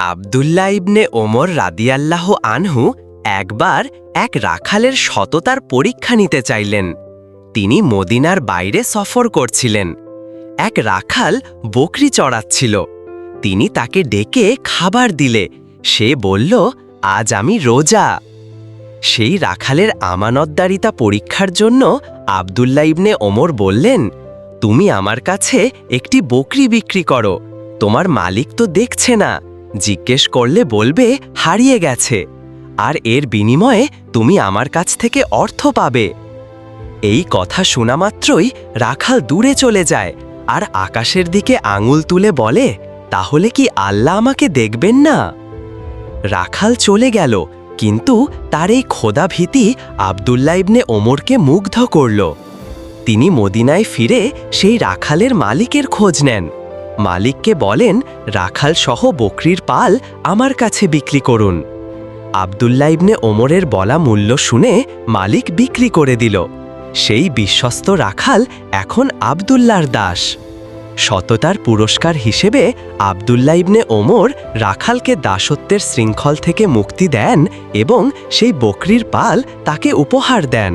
আব্দুল্লাহ ইবনে ওমর রাদিয়াল্লাহু আনহু একবার এক রাখালের সততার পরীক্ষা নিতে চাইলেন। তিনি মদিনার বাইরে সফর করছিলেন। এক রাখাল বকরি চড়াচ্ছিল। তিনি তাকে ডেকে খাবার দিলে সে বলল, আজ আমি রোজা। সেই রাখালের আমানতদারিতা পরীক্ষার জন্য আব্দুল্লাহ ইবনে ওমর বললেন, তুমি আমার কাছে একটি বকরি বিক্রি করো। তোমার মালিক তো দেখছে না, জিজ্ঞেস করলে বলবে হারিয়ে গেছে, আর এর বিনিময়ে তুমি আমার কাছ থেকে অর্থ পাবে। এই কথা শোনা মাত্রই রাখাল দূরে চলে যায় আর আকাশের দিকে আঙুল তুলে বলে, তাহলে কি আল্লাহ আমাকে দেখবেন না? রাখাল চলে গেল, কিন্তু তার এই খোদা ভীতি আব্দুল্লাহ ইবনে ওমরকে মুগ্ধ করল। তিনি মদিনায় ফিরে সেই রাখালের মালিকের খোঁজ নেন। মালিককে বলেন, রাখাল সহ বকরির পাল আমার কাছে বিক্রি করুন। আব্দুল্লাহ ইবনে ওমরের বলা মূল্য শুনে মালিক বিক্রি করে দিল। সেই বিশ্বস্ত রাখাল এখন আব্দুল্লাহর দাস। সততার পুরস্কার হিসেবে আব্দুল্লাহ ইবনে ওমর রাখালকে দাসত্বের শৃঙ্খল থেকে মুক্তি দেন এবং সেই বকরির পাল তাকে উপহার দেন।